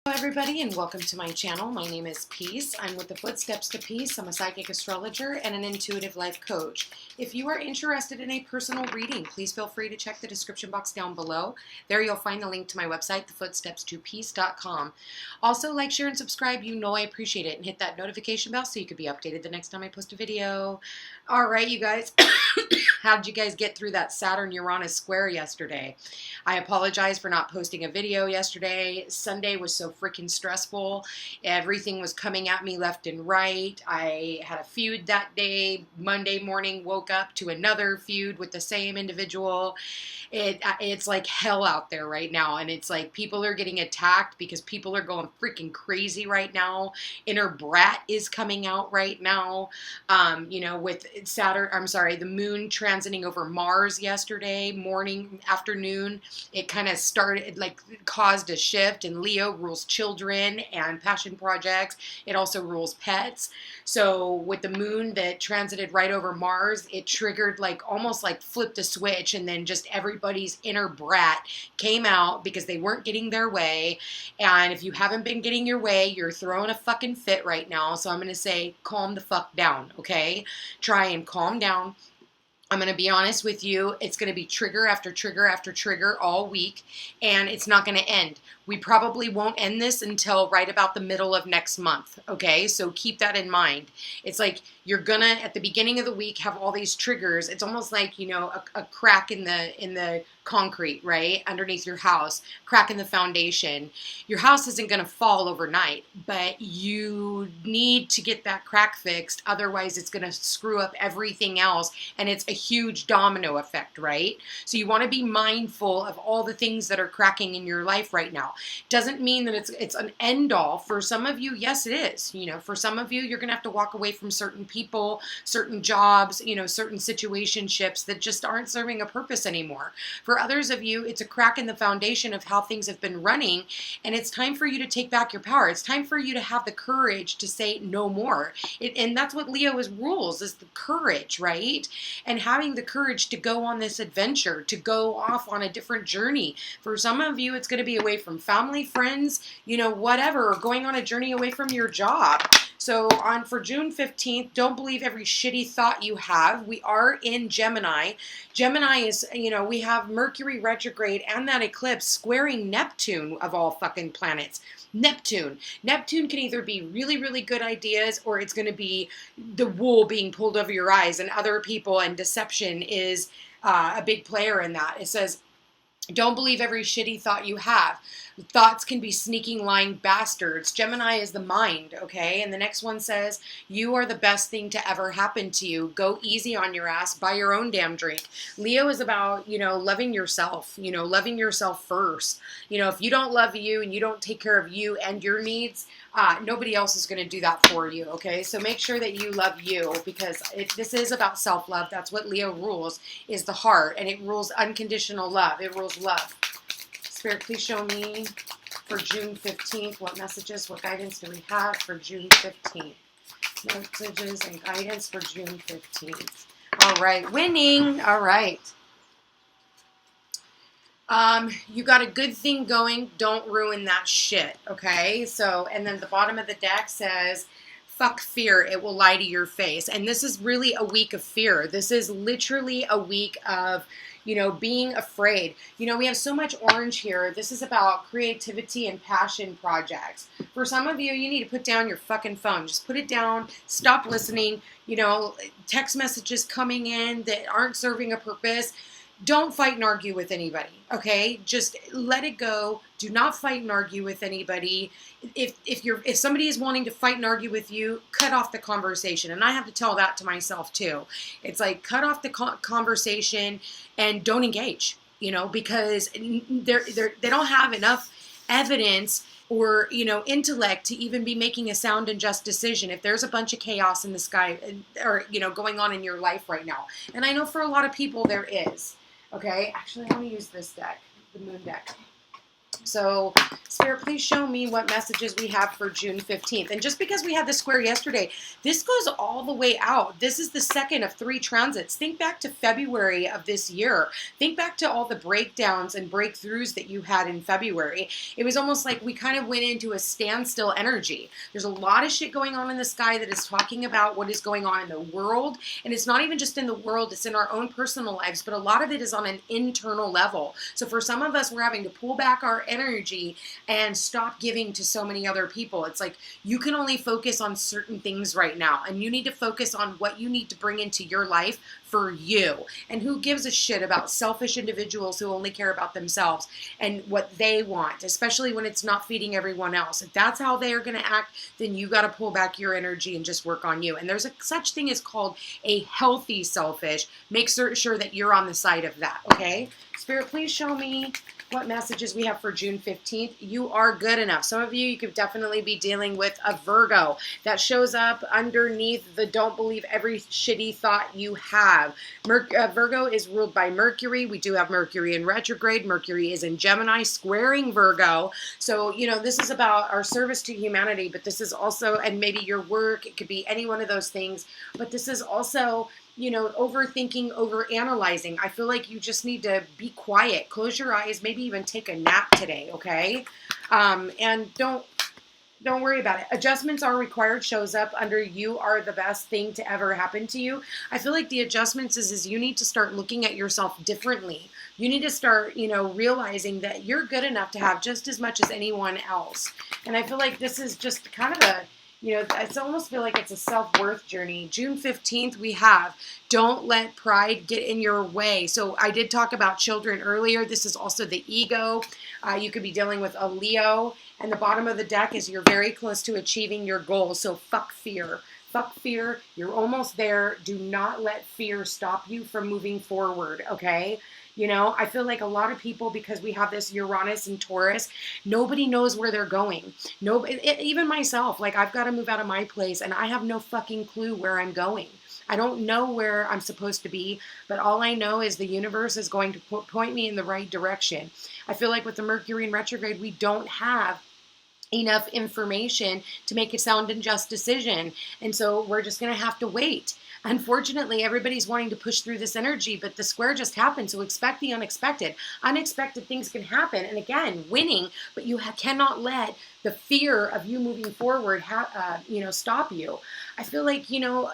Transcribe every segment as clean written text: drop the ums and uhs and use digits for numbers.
Hello everybody and welcome to my channel. My name is Peace. I'm with the Footsteps to Peace. I'm a psychic astrologer and an intuitive life coach. If you are interested in a personal reading, please feel free to check the description box down below. There you'll find the link to my website, thefootstepstopeace.com. Also, like, share, and subscribe. You know I appreciate it. And hit that notification bell so you can be updated the next time I post a video. All right, you guys. How did you guys get through that Saturn-Uranus square yesterday? I apologize for not posting a video yesterday. Sunday was so freaking stressful. Everything was coming at me left and right. I had a feud that day. Monday morning, woke up to another feud with the same individual. It's like hell out there right now, and it's like people are getting attacked because people are going freaking crazy right now. Inner brat is coming out right now. With the moon transiting over Mars yesterday morning, afternoon, it kind of started, caused a shift, and Leo rules children and passion projects. It also rules pets. So with the moon that transited right over Mars, it triggered almost flipped a switch, and then just everybody's inner brat came out because they weren't getting their way. And if you haven't been getting your way, you're throwing a fucking fit right now. So I'm going to say, calm the fuck down, okay? Try and calm down. I'm going to be honest with you, it's going to be trigger after trigger after trigger all week, and it's not going to end. We probably won't end this until right about the middle of next month, okay? So keep that in mind. It's like you're going to, at the beginning of the week, have all these triggers. It's almost like, a crack in the concrete, right? Underneath your house, crack in the foundation. Your house isn't going to fall overnight, but you need to get that crack fixed. Otherwise, it's going to screw up everything else, and it's a huge domino effect, right? So you want to be mindful of all the things that are cracking in your life right now. Doesn't mean that it's an end all. For some of you, yes, it is. For some of you, you're going to have to walk away from certain people, certain jobs, certain situationships that just aren't serving a purpose anymore. For others of you, it's a crack in the foundation of how things have been running, and it's time for you to take back your power. It's time for you to have the courage to say no more. And that's what Leo rules, is the courage, right? And having the courage to go on this adventure, to go off on a different journey. For some of you, it's going to be away from family, friends, whatever, or going on a journey away from your job. So for June 15th, don't believe every shitty thought you have. We are in Gemini. Gemini is, we have Mercury retrograde and that eclipse squaring Neptune, of all fucking planets. Neptune can either be really, really good ideas, or it's going to be the wool being pulled over your eyes, and other people, and deception is a big player in that. It says, don't believe every shitty thought you have. Thoughts can be sneaking, lying bastards. Gemini is the mind, okay? And the next one says, you are the best thing to ever happen to you. Go easy on your ass. Buy your own damn drink. Leo is about, loving yourself, loving yourself first. If you don't love you and you don't take care of you and your needs, nobody else is going to do that for you, okay? So make sure that you love you, because this is about self-love. That's what Leo rules, is the heart, and it rules unconditional love. It rules love. Spirit, please show me for June 15th, what messages, what guidance do we have for June 15th? Messages and guidance for June 15th. All right, winning. All right. You got a good thing going. Don't ruin that shit, okay? So, and then the bottom of the deck says, fuck fear, it will lie to your face. And this is really a week of fear. This is literally a week of, being afraid. We have so much orange here. This is about creativity and passion projects. For some of you, you need to put down your fucking phone. Just put it down. Stop listening. Text messages coming in that aren't serving a purpose. Don't fight and argue with anybody, okay? Just let it go. Do not fight and argue with anybody. If somebody is wanting to fight and argue with you, cut off the conversation. And I have to tell that to myself too. It's like, cut off the conversation and don't engage, because they don't have enough evidence or, intellect to even be making a sound and just decision if there's a bunch of chaos in the sky or, going on in your life right now. And I know for a lot of people there is. Okay, actually, I want to use this deck, the moon deck. So, Spirit, please show me what messages we have for June 15th. And just because we had the square yesterday, this goes all the way out. This is the second of 3 transits. Think back to February of this year. Think back to all the breakdowns and breakthroughs that you had in February. It was almost like we kind of went into a standstill energy. There's a lot of shit going on in the sky that is talking about what is going on in the world. And it's not even just in the world, it's in our own personal lives, but a lot of it is on an internal level. So for some of us, we're having to pull back our energy and stop giving to so many other people. It's like you can only focus on certain things right now, and you need to focus on what you need to bring into your life for you. And who gives a shit about selfish individuals who only care about themselves and what they want, especially when it's not feeding everyone else. If that's how they are going to act, then you got to pull back your energy and just work on you. And there's such thing as called a healthy selfish. Make sure that you're on the side of that, okay? Spirit, please show me what messages we have for June 15th. You are good enough. Some of you could definitely be dealing with a Virgo that shows up underneath the don't believe every shitty thought you have. Virgo is ruled by Mercury. We do have Mercury in retrograde. Mercury is in Gemini, squaring Virgo. So, you know, this is about our service to humanity, but this is also, and maybe your work, it could be any one of those things, but this is also, you know, overthinking, overanalyzing. I feel like you just need to be quiet, close your eyes, maybe even take a nap today, okay? And don't worry about it. Adjustments are required shows up under you are the best thing to ever happen to you. I feel like the adjustments is you need to start looking at yourself differently. You need to start, you know, realizing that you're good enough to have just as much as anyone else. And I feel like this is just kind of a, you know, I almost feel like it's a self-worth journey. June 15th, we have don't let pride get in your way. So I did talk about children earlier. This is also the ego. You could be dealing with a Leo. And the bottom of the deck is you're very close to achieving your goals. So fuck fear. Fuck fear. You're almost there. Do not let fear stop you from moving forward, okay? You know, I feel like a lot of people, because we have this Uranus and Taurus, nobody knows where they're going. Even myself, like I've got to move out of my place and I have no fucking clue where I'm going. I don't know where I'm supposed to be, but all I know is the universe is going to point me in the right direction. I feel like with the Mercury in retrograde, we don't have enough information to make a sound and just decision. And so we're just going to have to wait. Unfortunately, everybody's wanting to push through this energy, but the square just happened. So expect the unexpected. Unexpected things can happen. And again, winning, but you cannot let the fear of you moving forward, you know, stop you. I feel like, you know,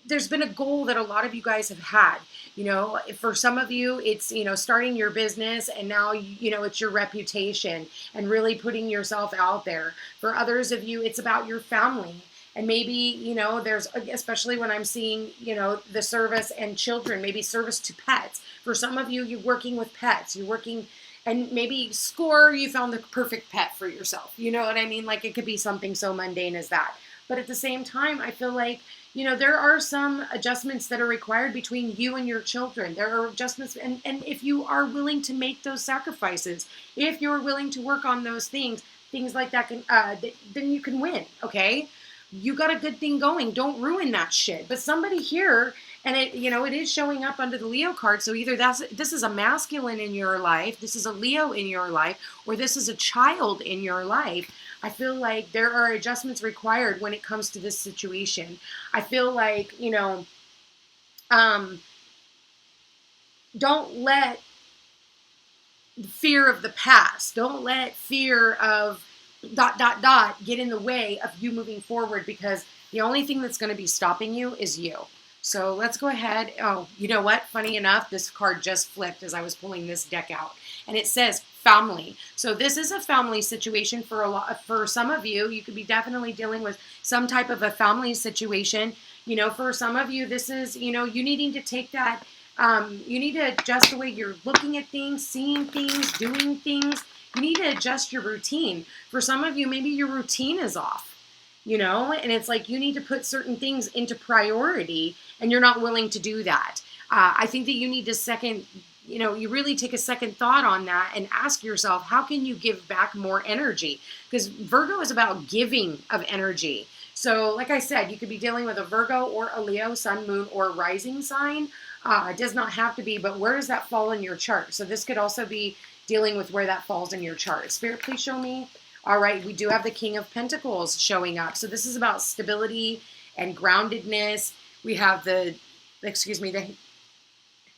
there's been a goal that a lot of you guys have had. You know, for some of you, it's, you know, starting your business, and now, you know, it's your reputation and really putting yourself out there. For others of you, it's about your family. And maybe, you know, there's, especially when I'm seeing, you know, the service and children, maybe service to pets. For some of you, you're working with pets. You're working, and maybe you found the perfect pet for yourself. You know what I mean? Like it could be something so mundane as that. But at the same time, I feel like, you know, there are some adjustments that are required between you and your children. There are adjustments, and if you are willing to make those sacrifices, if you're willing to work on those things like that, then you can win, okay? You got a good thing going. Don't ruin that shit. But somebody here, and it, you know, it is showing up under the Leo card. So either this is a masculine in your life, this is a Leo in your life, or this is a child in your life. I feel like there are adjustments required when it comes to this situation. I feel like, you know, don't let fear of the past, don't let fear of ... get in the way of you moving forward, because the only thing that's going to be stopping you is you. So let's go ahead. Oh, you know what? Funny enough, this card just flipped as I was pulling this deck out, and it says family. So this is a family situation for some of you. You could be definitely dealing with some type of a family situation. You know, for some of you, this is, you know, you needing to take that. You need to adjust the way you're looking at things, seeing things, doing things. You need to adjust your routine. For some of you, maybe your routine is off, you know, and it's like you need to put certain things into priority, and you're not willing to do that. I think that you need to you really take a second thought on that and ask yourself, how can you give back more energy? Because Virgo is about giving of energy. So like I said, you could be dealing with a Virgo or a Leo, sun, moon, or rising sign. It does not have to be, but where does that fall in your chart? So this could also be, dealing with where that falls in your chart. Spirit, please show me. All right, we do have the King of Pentacles showing up. So this is about stability and groundedness. We have the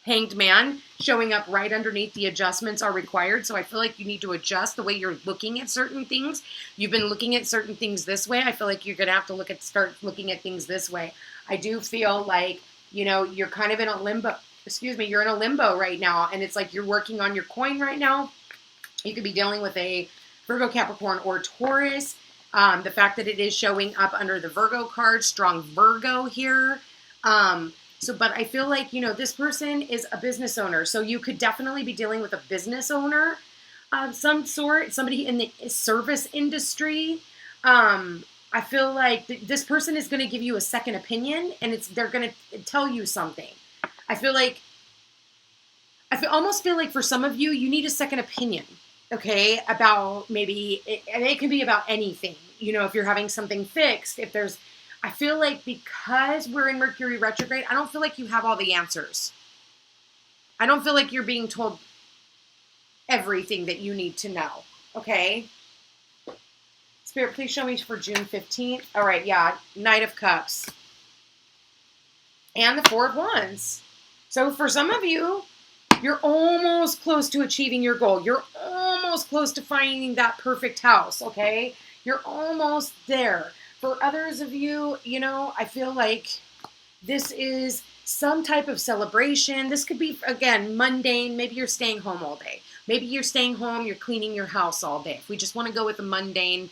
Hanged Man showing up right underneath the adjustments are required. So I feel like you need to adjust the way you're looking at certain things. You've been looking at certain things this way. I feel like you're going to have to start looking at things this way. I do feel like, you're kind of in a limbo. You're in a limbo right now. And it's like you're working on your coin right now. You could be dealing with a Virgo, Capricorn, or Taurus. The fact that it is showing up under the Virgo card, strong Virgo here. But I feel like, this person is a business owner. So you could definitely be dealing with a business owner of some sort, somebody in the service industry. I feel like this person is going to give you a second opinion, and they're going to tell you something. I almost feel like for some of you, you need a second opinion, okay, about maybe, and it can be about anything, if you're having something fixed, I feel like because we're in Mercury retrograde, I don't feel like you have all the answers. I don't feel like you're being told everything that you need to know, okay? Spirit, please show me for June 15th. All right, yeah, Knight of Cups. And the Four of Wands. So for some of you, you're almost close to achieving your goal. You're almost close to finding that perfect house, okay? You're almost there. For others of you, I feel like this is some type of celebration. This could be, again, mundane. Maybe you're staying home all day. Maybe you're staying home, you're cleaning your house all day. If we just want to go with the mundane,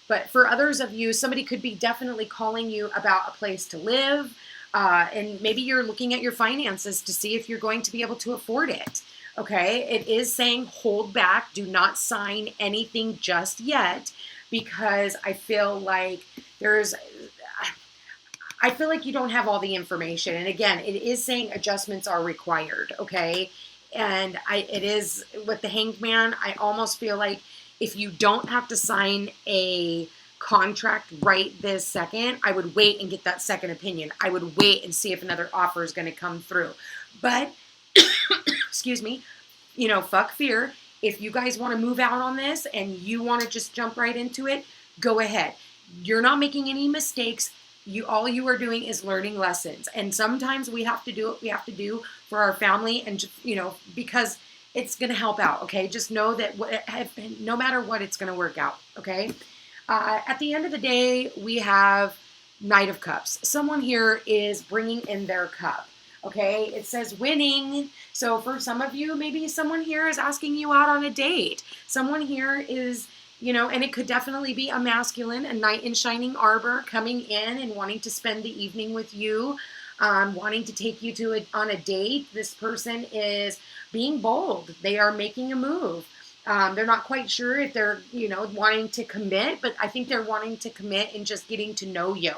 But for others of you, somebody could be definitely calling you about a place to live. And maybe you're looking at your finances to see if you're going to be able to afford it. Okay, it is saying hold back. Do not sign anything just yet. Because I feel like you don't have all the information. And again, it is saying adjustments are required, okay? And it is with the Hanged Man, I almost feel like if you don't have to sign a contract right this second, I would wait and get that second opinion. I would wait and see if another offer is going to come through. But, fuck fear. If you guys want to move out on this and you want to just jump right into it, go ahead. You're not making any mistakes. All you are doing is learning lessons. And sometimes we have to do what we have to do for our family and just, because it's going to help out, okay? Just know that no matter what, it's going to work out, okay? At the end of the day, we have Knight of Cups. Someone here is bringing in their cup. Okay, it says winning. So for some of you, maybe someone here is asking you out on a date. Someone here is, and it could definitely be a masculine, a knight in shining armor coming in and wanting to spend the evening with you, wanting to take you on a date. This person is being bold. They are making a move. They're not quite sure if they're, wanting to commit, but I think they're wanting to commit and just getting to know you.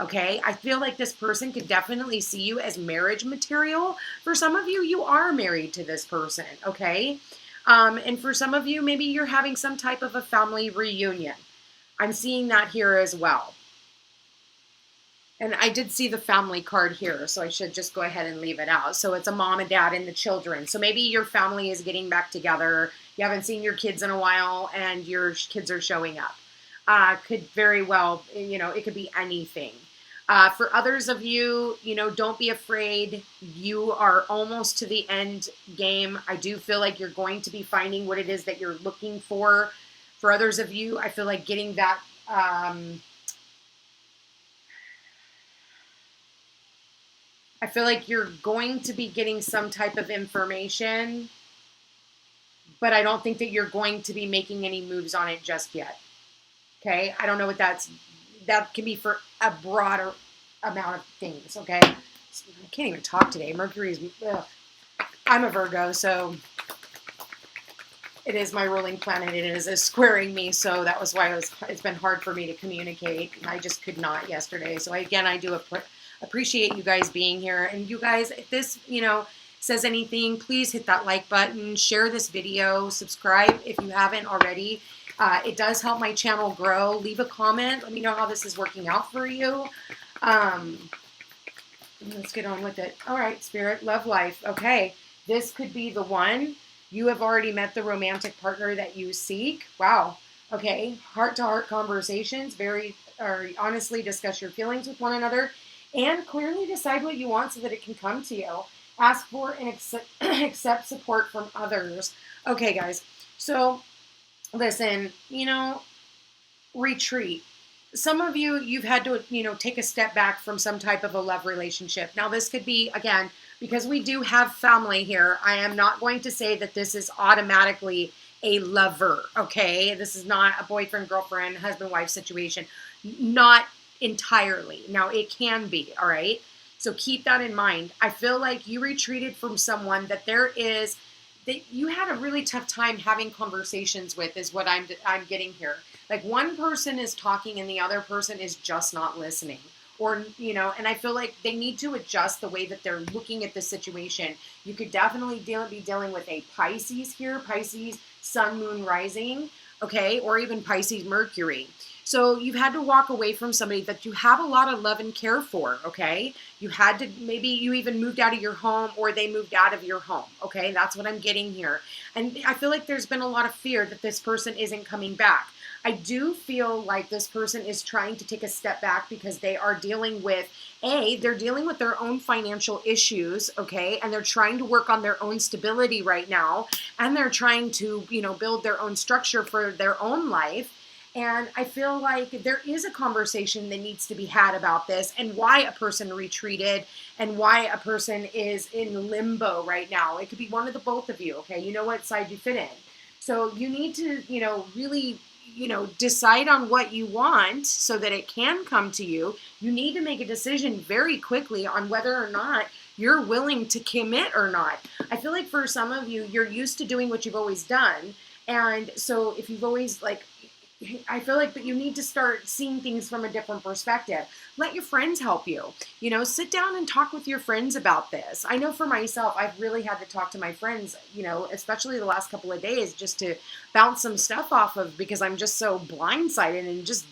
Okay, I feel like this person could definitely see you as marriage material. For some of you, you are married to this person, okay? And for some of you, maybe you're having some type of a family reunion. I'm seeing that here as well. And I did see the family card here, so I should just go ahead and leave it out. So it's a mom and dad and the children. So maybe your family is getting back together. You haven't seen your kids in a while, and your kids are showing up. Could very well, it could be anything. For others of you, don't be afraid. You are almost to the end game. I do feel like you're going to be finding what it is that you're looking for. For others of you, I feel like getting that, I feel like you're going to be getting some type of information, but I don't think that you're going to be making any moves on it just yet. Okay? I don't know what that can be for a broader amount of things, okay? I can't even talk today. Mercury's, I'm a Virgo, so it is my ruling planet. It is squaring me, so that was why it's been hard for me to communicate. I just could not yesterday. So I do appreciate you guys being here. And you guys, if this, says anything, please hit that like button, share this video, subscribe if you haven't already. It does help my channel grow. Leave a comment. Let me know how this is working out for you. Let's get on with it. All right, Spirit, love life. Okay, this could be the one. You have already met the romantic partner that you seek. Wow. Okay. Heart-to-heart conversations. Or honestly discuss your feelings with one another and clearly decide what you want so that it can come to you. Ask for and accept support from others. Okay, guys. So listen, retreat. Some of you, you've had to, take a step back from some type of a love relationship. Now, this could be, again, because we do have family here, I am not going to say that this is automatically a lover, okay? This is not a boyfriend, girlfriend, husband, wife situation. Not entirely. Now, it can be, all right? So keep that in mind. I feel like you retreated from someone that you had a really tough time having conversations with, is what I'm getting here. Like one person is talking and the other person is just not listening. Or, and I feel like they need to adjust the way that they're looking at the situation. You could definitely be dealing with a Pisces here, Pisces, Sun, Moon, Rising, okay, or even Pisces, Mercury. So you've had to walk away from somebody that you have a lot of love and care for, okay? You had to, maybe you even moved out of your home or they moved out of your home, okay? That's what I'm getting here. And I feel like there's been a lot of fear that this person isn't coming back. I do feel like this person is trying to take a step back because they are dealing with, they're dealing with their own financial issues, okay? And they're trying to work on their own stability right now. And they're trying to, build their own structure for their own life. And I feel like there is a conversation that needs to be had about this and why a person retreated and why a person is in limbo right now. It could be one of the both of you, okay? You know what side you fit in. So you need to, really, decide on what you want so that it can come to you. You need to make a decision very quickly on whether or not you're willing to commit or not. I feel like for some of you, you're used to doing what you've always done. And so if you've always I feel like that you need to start seeing things from a different perspective. Let your friends help you. Sit down and talk with your friends about this. I know for myself, I've really had to talk to my friends, especially the last couple of days, just to bounce some stuff off of, because I'm just so blindsided and just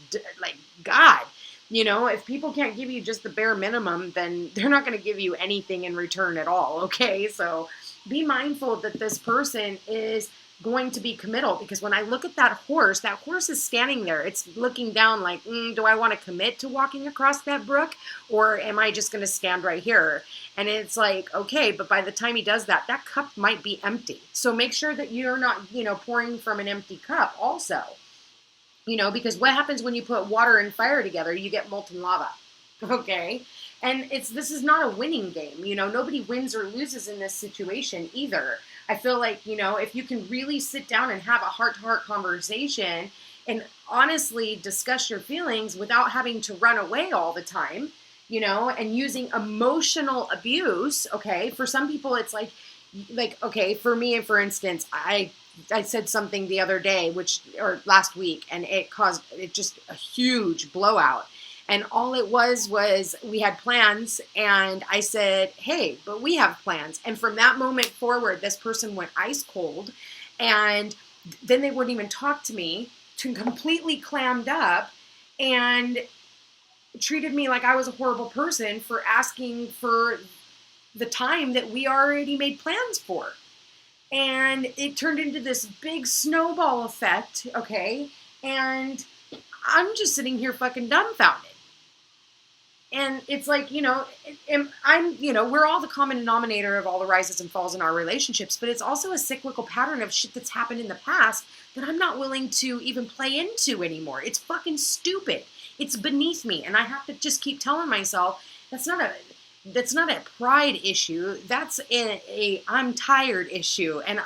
God, if people can't give you just the bare minimum, then they're not going to give you anything in return at all. Okay. So be mindful that this person is going to be committal, because when I look at that horse is standing there. It's looking down like, do I want to commit to walking across that brook, or am I just going to stand right here? And it's like, okay, but by the time he does that, that cup might be empty. So make sure that you're not, pouring from an empty cup also, because what happens when you put water and fire together? You get molten lava. Okay. And this is not a winning game. Nobody wins or loses in this situation either. I feel like, if you can really sit down and have a heart-to-heart conversation and honestly discuss your feelings without having to run away all the time, and using emotional abuse, okay? For some people, it's like, okay, for me, for instance, I said something the other day, or last week, and it caused just a huge blowout. And all it was we had plans, and I said, hey, but we have plans. And from that moment forward, this person went ice cold, and then they wouldn't even talk to me, completely clammed up, and treated me like I was a horrible person for asking for the time that we already made plans for. And it turned into this big snowball effect, okay? And I'm just sitting here fucking dumbfounded. And it's like, we're all the common denominator of all the rises and falls in our relationships, but it's also a cyclical pattern of shit that's happened in the past that I'm not willing to even play into anymore. It's fucking stupid. It's beneath me. And I have to just keep telling myself, that's not a pride issue. That's a I'm tired issue. And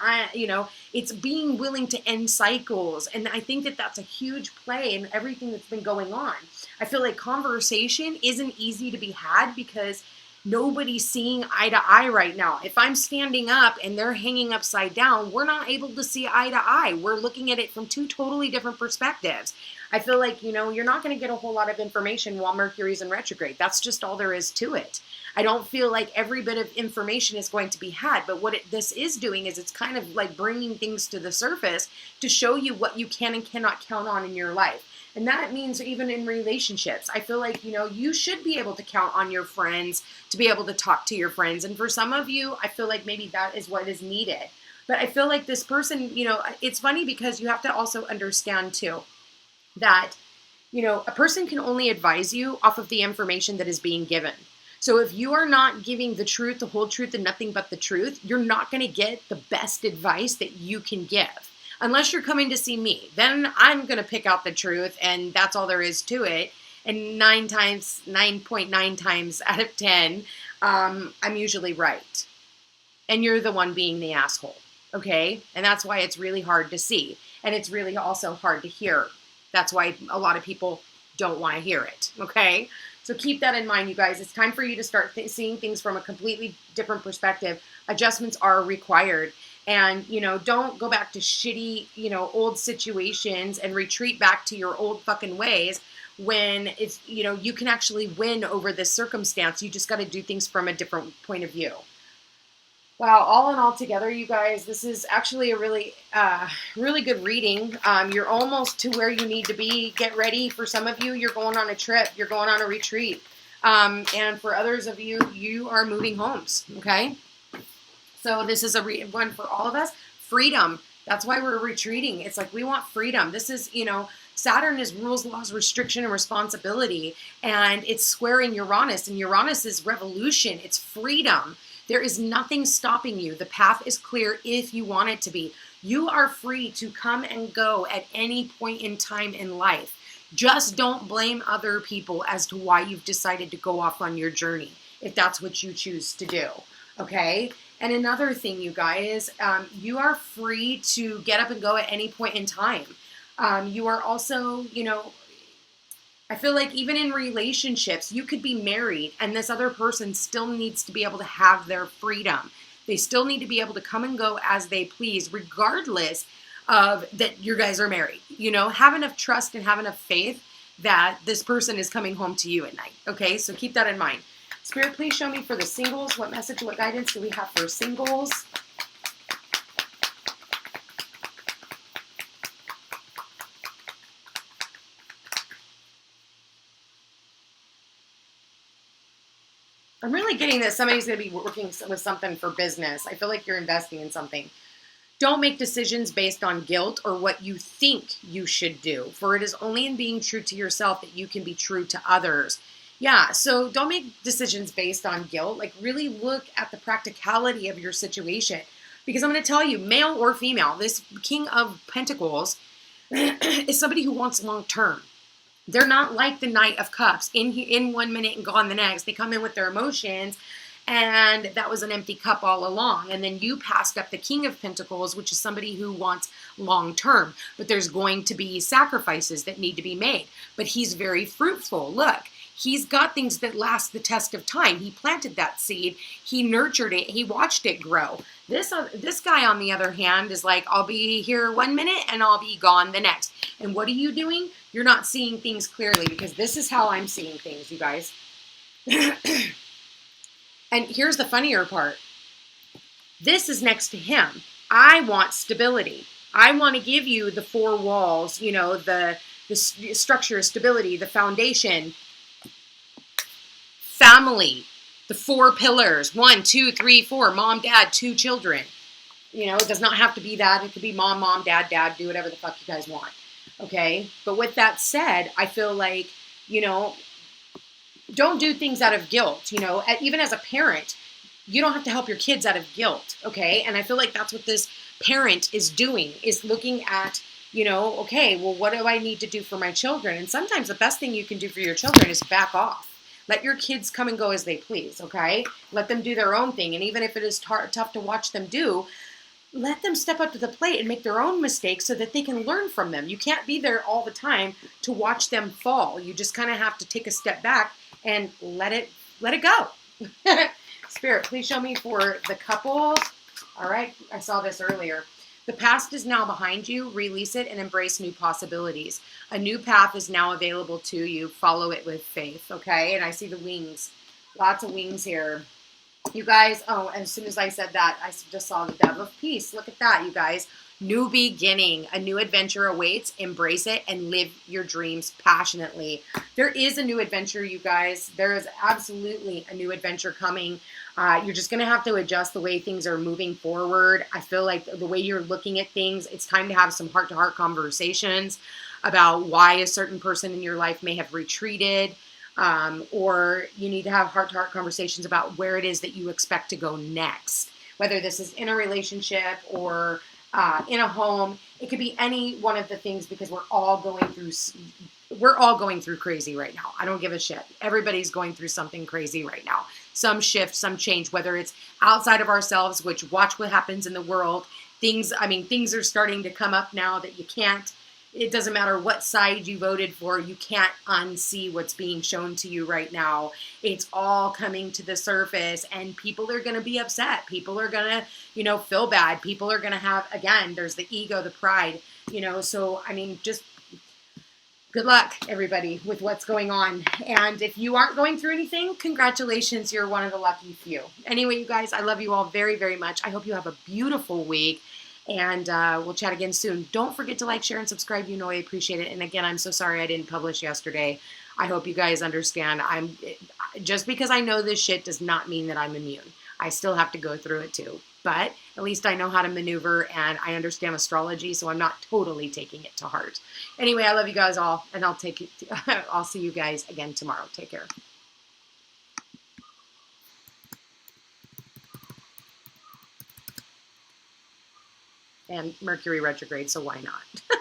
it's being willing to end cycles. And I think that that's a huge play in everything that's been going on. I feel like conversation isn't easy to be had because nobody's seeing eye to eye right now. If I'm standing up and they're hanging upside down, we're not able to see eye to eye. We're looking at it from two totally different perspectives. I feel like, you're not going to get a whole lot of information while Mercury's in retrograde. That's just all there is to it. I don't feel like every bit of information is going to be had, but what this is doing is it's kind of like bringing things to the surface to show you what you can and cannot count on in your life. And that means even in relationships. I feel like, you should be able to count on your friends to be able to talk to your friends. And for some of you, I feel like maybe that is what is needed. But I feel like this person, you know, it's funny because you have to also understand too that, you know, a person can only advise you off of the information that is being given. So if you are not giving the truth, the whole truth, and nothing but the truth, you're not going to get the best advice that you can give. Unless you're coming to see me, then I'm going to pick out the truth, and that's all there is to it. And 9.9 times out of 10, I'm usually right. And you're the one being the asshole, okay? And that's why it's really hard to see. And it's really also hard to hear. That's why a lot of people don't want to hear it, okay? So keep that in mind, you guys. It's time for you to start seeing things from a completely different perspective. Adjustments are required. And, you know, don't go back to shitty, you know, old situations and retreat back to your old fucking ways when it's, you know, you can actually win over this circumstance. You just got to do things from a different point of view. Wow, all in all together, you guys, this is actually a really, really good reading. You're almost to where you need to be. Get ready. For some of you, you're going on a trip. You're going on a retreat. And for others of you, you are moving homes, okay? So this is a one for all of us. Freedom. That's why we're retreating. It's like we want freedom. This is, you know, Saturn is rules, laws, restriction, and responsibility. And it's squaring Uranus. And Uranus is revolution. It's freedom. There is nothing stopping you. The path is clear if you want it to be. You are free to come and go at any point in time in life. Just don't blame other people as to why you've decided to go off on your journey, if that's what you choose to do, okay? And another thing, you guys, you are free to get up and go at any point in time. You are also, you know, I feel like even in relationships, you could be married and this other person still needs to be able to have their freedom. They still need to be able to come and go as they please, regardless of that you guys are married. You know, have enough trust and have enough faith that this person is coming home to you at night. Okay, so keep that in mind. Spirit, please show me for the singles. What message, what guidance do we have for singles? I'm really getting that somebody's going to be working with something for business. I feel like you're investing in something. Don't make decisions based on guilt or what you think you should do, for it is only in being true to yourself that you can be true to others. Yeah, so don't make decisions based on guilt. Like, really look at the practicality of your situation. Because I'm going to tell you, male or female, this King of Pentacles is somebody who wants long term. They're not like the Knight of Cups, in 1 minute and gone the next. They come in with their emotions, and that was an empty cup all along. And then you passed up the King of Pentacles, which is somebody who wants long term. But there's going to be sacrifices that need to be made. But he's very fruitful. Look, he's got things that last the test of time. He planted that seed. He nurtured it. He watched it grow. This guy, on the other hand, is like, I'll be here 1 minute and I'll be gone the next. And what are you doing? You're not seeing things clearly, because this is how I'm seeing things, you guys. And here's the funnier part. This is next to him. I want stability. I want to give you the four walls, you know, the structure, stability, the foundation, family, the four pillars, 1, 2, 3, 4, mom, dad, 2 children. You know, it does not have to be that. It could be mom, mom, dad, dad, do whatever the fuck you guys want. Okay. But with that said, I feel like, you know, don't do things out of guilt. You know, even as a parent, you don't have to help your kids out of guilt. Okay. And I feel like that's what this parent is doing, is looking at, you know, okay, well, what do I need to do for my children? And sometimes the best thing you can do for your children is back off. Let your kids come and go as they please, okay? Let them do their own thing. And even if it is tough to watch them do, let them step up to the plate and make their own mistakes so that they can learn from them. You can't be there all the time to watch them fall. You just kind of have to take a step back and let it go. Spirit, please show me for the couples. All right, I saw this earlier. The past is now behind you. Release it and embrace new possibilities. A new path is now available to you. Follow it with faith, okay? And I see the wings. Lots of wings here. You guys, oh, as soon as I said that, I just saw the Dove of Peace. Look at that, you guys. New beginning, a new adventure awaits. Embrace it and live your dreams passionately. There is a new adventure, you guys. There is absolutely a new adventure coming. You're just going to have to adjust the way things are moving forward. I feel like the way you're looking at things, it's time to have some heart-to-heart conversations about why a certain person in your life may have retreated, or you need to have heart-to-heart conversations about where it is that you expect to go next, whether this is in a relationship or in a home. It could be any one of the things, because we're all going through crazy right now. I don't give a shit. Everybody's going through something crazy right now. Some shift, some change, whether it's outside of ourselves, which watch what happens in the world. Things are starting to come up now that you can't, it doesn't matter what side you voted for, you can't unsee what's being shown to you right now. It's all coming to the surface, and people are going to be upset. People are going to, feel bad. People are going to have, again, there's the ego, the pride, so, just good luck, everybody, with what's going on. And if you aren't going through anything, congratulations, you're one of the lucky few. Anyway, you guys, I love you all very, very much. I hope you have a beautiful week. And we'll chat again soon. Don't forget to like, share, and subscribe. I appreciate it. And again, I'm so sorry I didn't publish yesterday. I hope you guys understand. Just because I know this shit does not mean that I'm immune. I still have to go through it too. But at least I know how to maneuver, and I understand astrology, so I'm not totally taking it to heart. Anyway, I love you guys all, and I'll see you guys again tomorrow. Take care. And Mercury retrograde, so why not?